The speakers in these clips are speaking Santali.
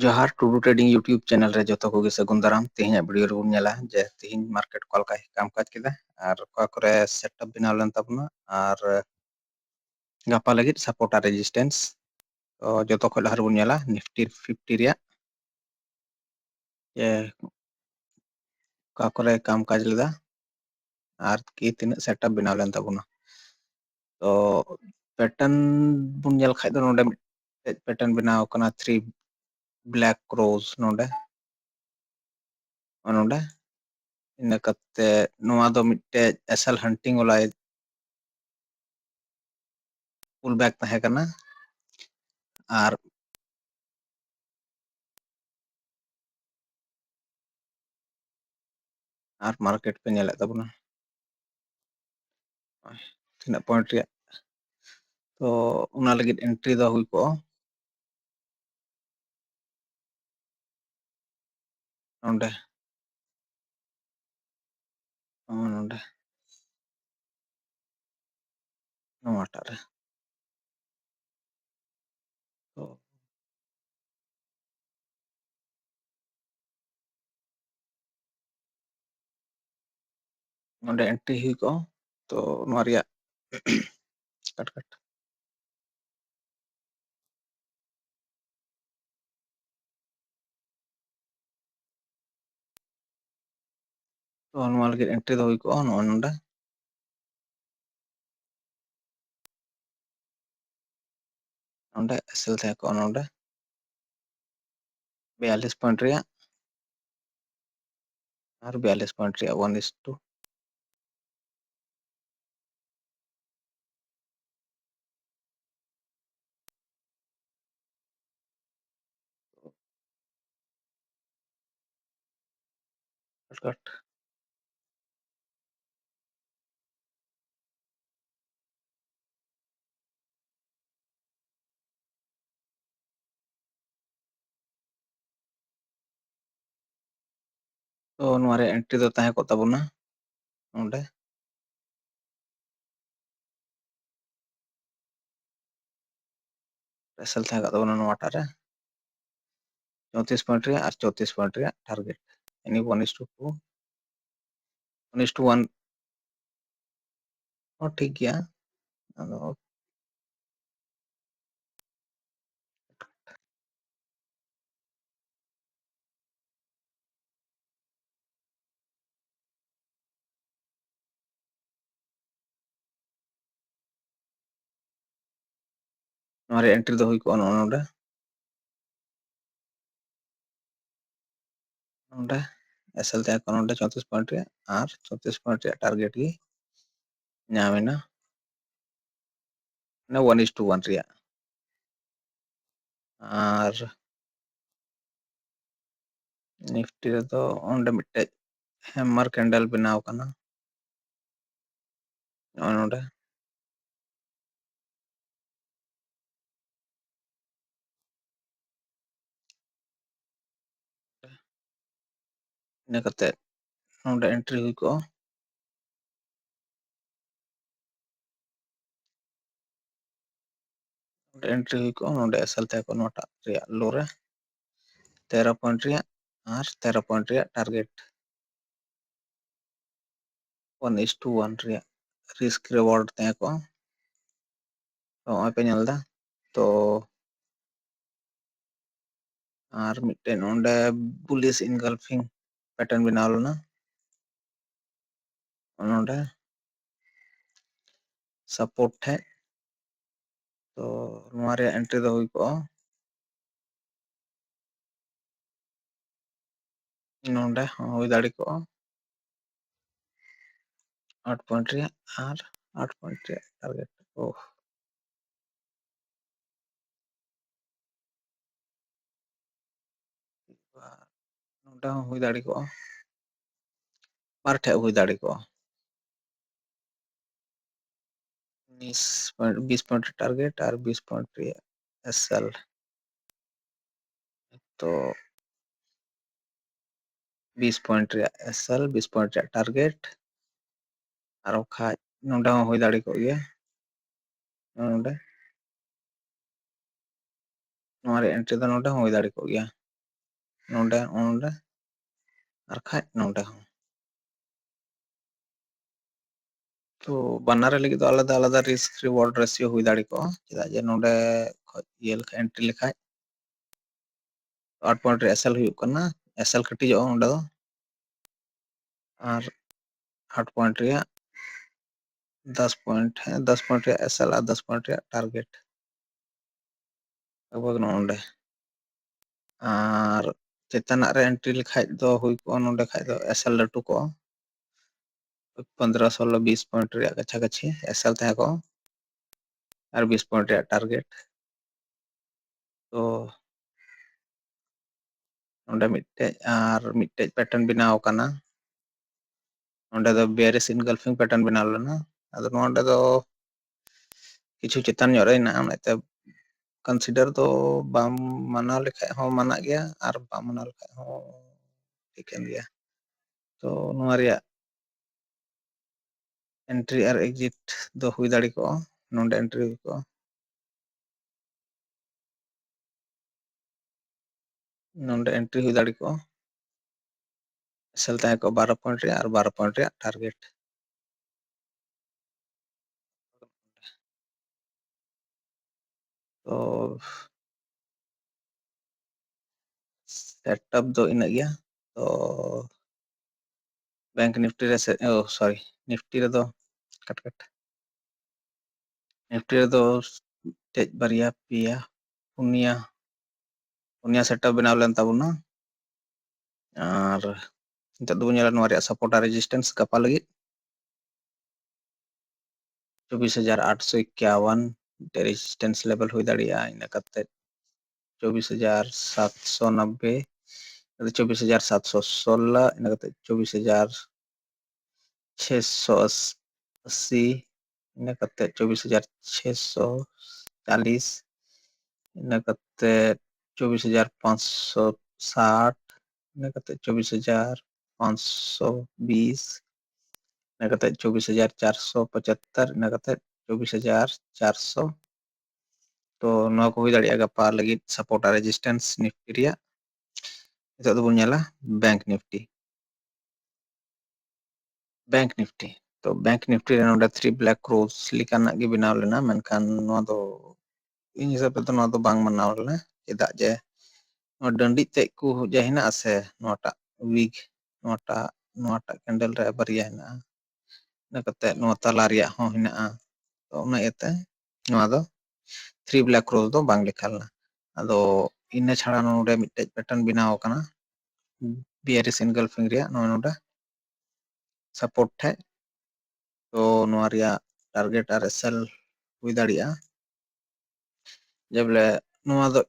जोहार टुडू ट्रेडिंग यूट्यूब चैनल रे जो को सगुन दाराम तेहना वीडियो रेबन नेला जे तेहन मार्केट को लका कामकाज केदा और का करे सेटअप बनाव लन ताबना और गापा लगित सपोर्ट और रेजिस्टेंस तो जो खो लहर बन नेला निफ्टी 50 रिया जे का करे कामकाज लेदा और की तीन सेटअप बनाव लन ताबना तो पैटर्न बन नेल खाइ दो नोडे पैटर्न बनाव कना 3 ब्लैक क्रोज नोडे नोडे ina kate noa do mitte SL hunting olai pullback tahe kana ar market pe nyele tabuna tina point ria to una lagit entry do hui ko onde onde noa tare to onde entry hui ko to noa ria kat kat to noa lagit entry do hui ko noa onde onde SL tahe ko onde 42 point ria ar 42 point ria 1:2 kat kat to noa ria entry do tahe ko tabuna onde SL tahe ko tabuna noa tare 34 point ria ar 34 point ria target ini 1:2 1:1 oh ठीक गया ado noa entry do hui ko onde onde SL tahe ko onde 34 point ria ar 34 point ria target gi nyamena na 1:1 ria ar nifty re do onde mitte hammer candle binaw kana onde ina kate onde entry hui ko entry hui ko onde SL tahe ko nota ria low re 13 point ria ar 13 point ria target 1:1 ria risk reward tahe ko to oi pe nyel da to R mitten onde bullish engulfing pattern binaw lana onde support the to noa re entry do hui ko nonde hui dadi ko 8 point ria ar 8 point ria target oh nonde hui dadi ko bar the hui dadi ko 20 point target R 20 point SL তো 20 point SL 20 point target আর খাই নোডা হই দাঁড়ি কো গিয়া নোডা নোয়ারে এন্ট্রি দা নোডা হই দাঁড়ি কো গিয়া ᱱᱚᱰᱮ ᱟᱨ ᱠᱷᱟᱡ ᱱᱚᱰᱮ ᱦᱚᱸ ᱛᱚ ᱵᱟᱱᱟᱨ ᱞᱟᱹᱜᱤᱫ ᱫᱚ ᱟᱞᱟᱫᱟ ᱟᱞᱟᱫᱟ ᱨᱤᱥᱠ ᱨᱤᱣᱟᱨᱰ ᱨᱮᱥᱤᱭᱳ ᱦᱩᱭ ᱫᱟᱲᱮ ᱠᱚᱜᱼᱟ ᱪᱮᱫᱟᱜ ᱡᱮ ᱱᱚᱰᱮ ᱠᱷᱚᱡ ᱮᱱᱴᱨᱤ ᱞᱮᱠᱷᱟᱡ 8 ᱯᱚᱭᱮᱱᱴ ᱨᱮ SL ᱦᱩᱭᱩᱜ ᱠᱟᱱᱟ SL ᱠᱟᱹᱴᱤᱡᱚᱜᱼᱟ ᱚᱸᱰᱮ ᱫᱚ ᱟᱨ 8 ᱯᱚᱭᱮᱱᱴ ᱨᱮᱭᱟᱜ 10 ᱯᱚᱭᱮंट है 10 पॉइंट ᱨᱮᱭᱟᱜ SL আর 10 पॉइंट ᱨᱮᱭᱟᱜ টার্গেট ᱟᱵᱚ ᱱᱚᱰᱮ ᱟᱨ ᱪᱮᱛᱟᱱᱟᱜ ᱨᱮ एंट्री ᱞᱮᱠᱷᱟᱡ ᱫᱚ ᱦᱩᱭ ᱠᱚᱜᱼᱟ ᱱᱚᱰᱮ ᱠᱷᱟᱡ ᱫᱚ SL ᱞᱟᱹᱴᱩ ᱠᱚᱜᱼᱟ 15 16 20 पॉइंट रैया गच्छा गच्छी SL तहे को और 20 पॉइंट रैया टारगेट तो नोंडे मिट्टे पैटर्न बनाव कना नोंडे दो बेरिस इनगल्फिंग पैटर्न बनाव लेना अदो नोंडे दो किछु चेतन ᱧᱚᱜ ᱨᱮ ᱦᱮᱱᱟᱜᱼᱟ ᱚᱱᱟᱛᱮ कंसीडर दो बाम मानाव लेखाय हो माना गया और बाम मानाव लेखाय हो ठिकन गया तो नोआ रिया एंट्री और एग्जिट दो हुई दाड़ी को नोंडे एंट्री हुई को नोंडे एंट्री हुई दाड़ी को SL तहे को 12 पॉइंट रे और 12 पॉइंट रे टारगेट तो सेटअप दो इन गया तो बैंक निफ्टी रे सॉरी निफ्टी रे दो कट कट निफ्टी रे दो तेज बारिया पिया पुनिया सेटअप बनाव लेन ताबुना और नितोग दो ñela नोआ रे सपोर्ट और रेजिस्टेंस गपा लगी 24,851 रेजिस्टेंस लेवल हुई दाड़िया इन कते 24,790 24,716 इन कते 24,680 इन कते 24,640 इन कते 24,560 इन कते 24,520 इन कते 24,475 इन कते 24,400 तो नोआ को हुई दाड़िया गपा लगी सपोर्ट और रेजिस्टेंस निफ्टी रिया नितोग दो ñela बैंक निफ्टी तो बैंक निफ्टी रे नोडे 3 ब्लैक क्रोज लिकाना गे बनाव लेना मेनखान नोआ दो इन हिसाब तो नोआ दो बांग मनाव लेना चेदा जे नोआ डंडी ते को जे हिना से नोआटा वीक नोआटा कैंडल रे बारिया हिना ना कते नोआ तला रिया हो हिना तो उना एते नोआ दो 3 ब्लैक क्रोज दो बांग लिखालना अदो इने छाड़ा नोडे मिटे पैटर्न बनाव कना बियरिश इनगल्फिंग रिया नोडे सपोर्ट है तो नोआ रिया टारगेट और SL हुई दाड़िया जबले नोआ दो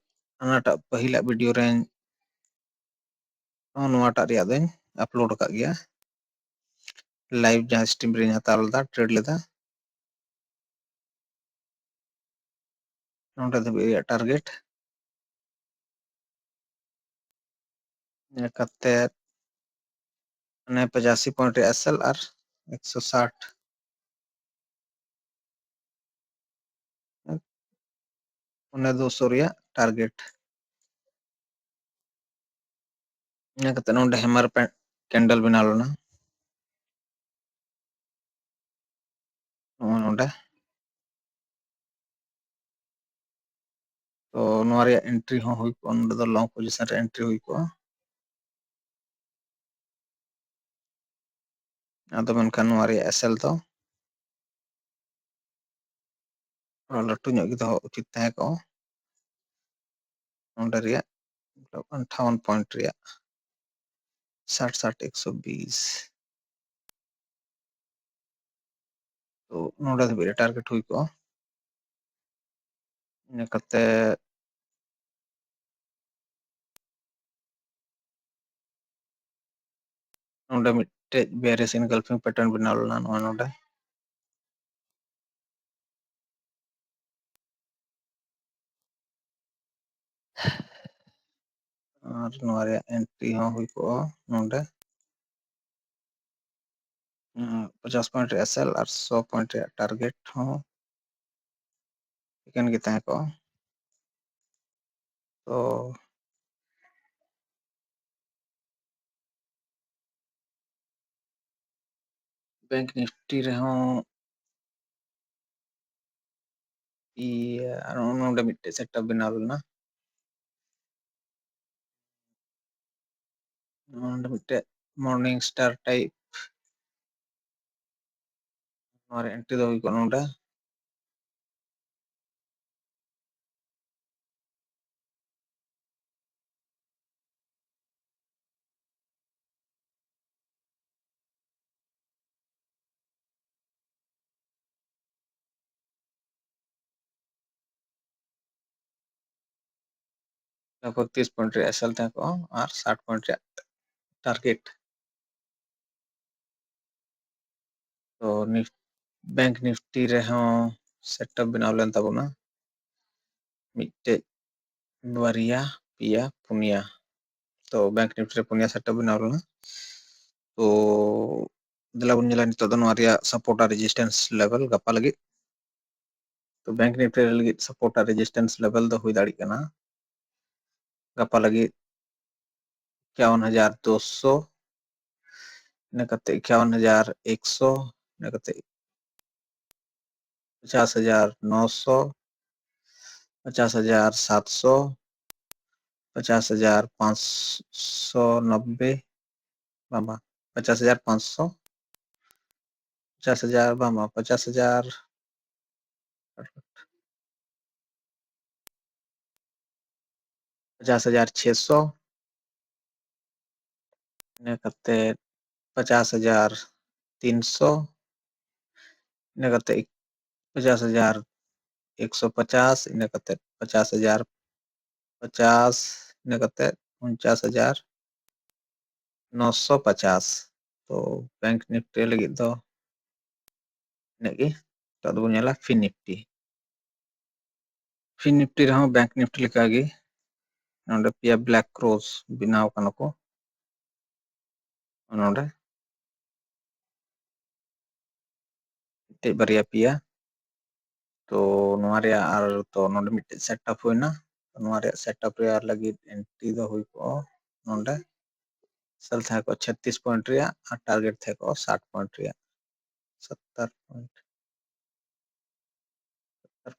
अनाटा पहिला वीडियो रे नोआटा रिया दो अपलोड का गया लाइव जहां स्ट्रीम रे हताव लेदा ट्रेड लेदा नोडे दो टारगेट कते 85 पॉइंट SL और 160 उन्हें 200 रिया टारगेट कते नोडे हैमर कैंडल बना लेना नोडे तो नोआ रिया एंट्री हो हुई को नोडे दो लॉन्ग पोजीशन रे एंट्री हुई को आदो मेनखान नोआ रिया SL तो लट्टू ᱧᱚᱜ ᱜᱮ ᱫᱚᱦᱚ उचित तहे को नोडे रिया 58 पॉइंट रिया 60 60 120 तो नोडे धबे टारगेट हुई को इन कते नोडे मिटे बेरिश इनगल्फिंग पैटर्न बनाव लेना नोडे और नोआ रिया एंट्री हो हुई को नोडे 50 पॉइंट SL और 100 पॉइंट टारगेट हो इकन के तहे को तो बैंक निफ्टी रहो नोडे मिट्टे सेटअप बनाव लेना नोडे मिट्टे मॉर्निंग स्टार टाइप और एंट्री दो को नोडे तापर 30 पॉइंट रे एसएल था को और 60 पॉइंट रे टारगेट तो बैंक निफ्टी रहो सेटअप बनाव लेन ताबोना मिट्टे बारिया पिया पुनिया तो बैंक निफ्टी रे पुनिया सेटअप बनाव लेना तो दला बन ñela nito do noaria support और resistance level गप्पा लगी तो बैंक निफ्टी रे लगी support और resistance level दो हुई दाड़ी कना गप्पा लगी 51,200 नकते 51,100 नकते 50,900 50,700 50,590 बाबा 50,500 50,000 बाबा 50,000 50,600 नकते 50,300 नकते 50,150 नकते 50,050 नकते 49,950 तो बैंक निफ्टी लगी दो नेगी तो दो ñela फिन निफ्टी रहो बैंक निफ्टी लिखागी नोडे पिया ब्लैक क्रोस बिनाव कनो को नोडे ते बारिया पिया तो नोआरे आर तो नोडे मिटे सेटअप होइना नोआरे सेटअप रे आर लगी एंट्री दो हुई को नोडे सेल था को 36 पॉइंट रे और टारगेट थे को 60 पॉइंट रे 70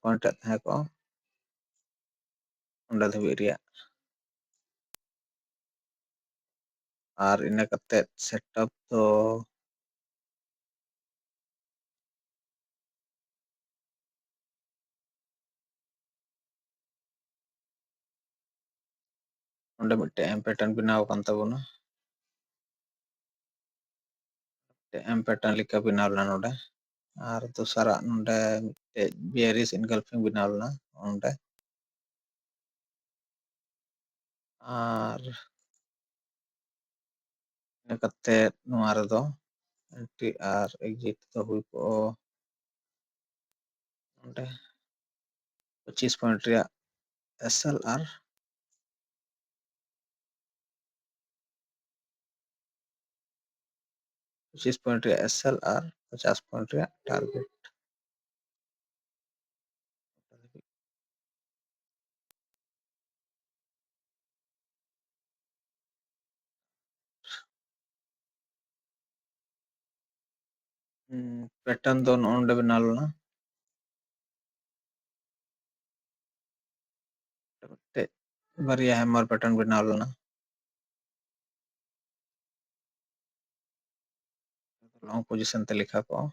पॉइंट है को ओंडे धबी रे और इने कते सेटअप तो ओंडे मिटे एम पैटर्न बिनाव कान तबोना एम पैटर्न लिखा बिनाव ला नोडे और दूसरा नोडे मिटे बेरिश इनगल्फिंग बिनाव ला ओंडे और इने कते नोआरे दो एंट्री और एग्जिट तो हुई को ओंडे 25 पॉइंट रे एसएल और 25 पॉइंट रे एसएल और 50 पॉइंट रे टारगेट पैटर्न दो ओंडे बिनाव ला बारिया हैमर पैटर्न बनाव लेना लॉन्ग पोजीशन ते लिखा को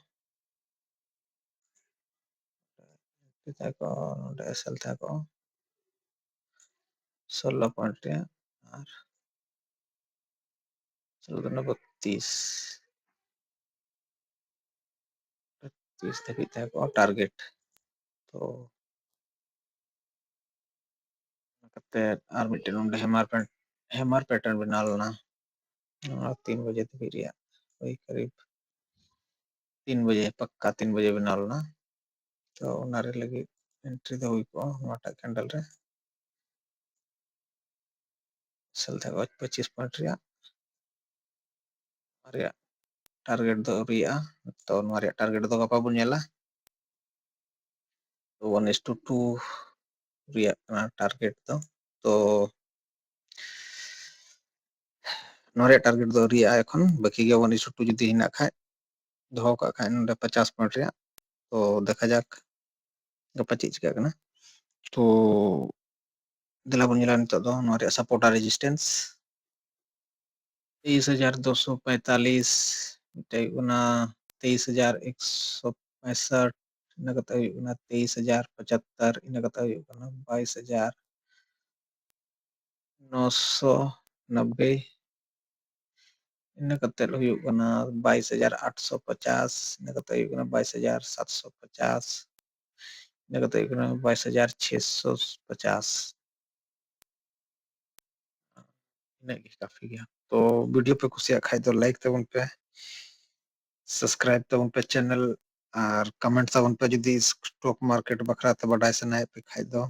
था को एसएल था को 16 पॉइंट रे और 14,32 30 धबी था को टारगेट तो कते और मिटे नोंडे हैमर पैटर्न बनाव लेना 3 बजे धबी रे वही करीब 3 बजे पक्का 3 बजे बनाव लेना तो उनारे लगी एंट्री दो हुई को नोटा कैंडल रे सेल था 25 पॉइंट रे टारगेट दो रिया तो नोरे टारगेट दो गपा बुन ñela तो 1:2 रिया टारगेट तो नोरे टारगेट दो रिया एखन बाकी गे 1:2 जुदी हिना खाय दोहो का खान नोडे 50 मिनट रे तो देखा जाक गपा चेक चिका कना तो दिला बन जिला नितो दो नोरे सपोर्टर रेजिस्टेंस 23,245 मिटे उना 23,165 ina kata huyuk kana 23,075 ina kata huyuk kana 22,990 ina kata huyuk kana 22,850 ina kata huyuk kana 22,750 ina kata huyuk kana 22,650 ina gi काफी गया तो वीडियो पे कुछ खाई तो लाइक तबन पे सब्सक्राइब तबन पे चैनल और कमेंट तबन पे जदी स्टॉक मार्केट बखरा ते बडाय सनाय पे खाई दो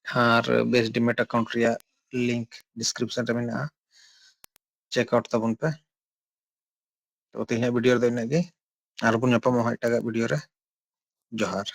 और बेस डिमेट अकाउंट रिया लिंक डिस्क्रिप्शन रे मेना चेकआउट तबन पे तो तेहे वीडियो रे इना गे आर बुन ᱧᱟᱯᱟᱢᱚᱜᱼᱟ ᱮᱴᱟᱜᱟᱜ वीडियो रे जोहार।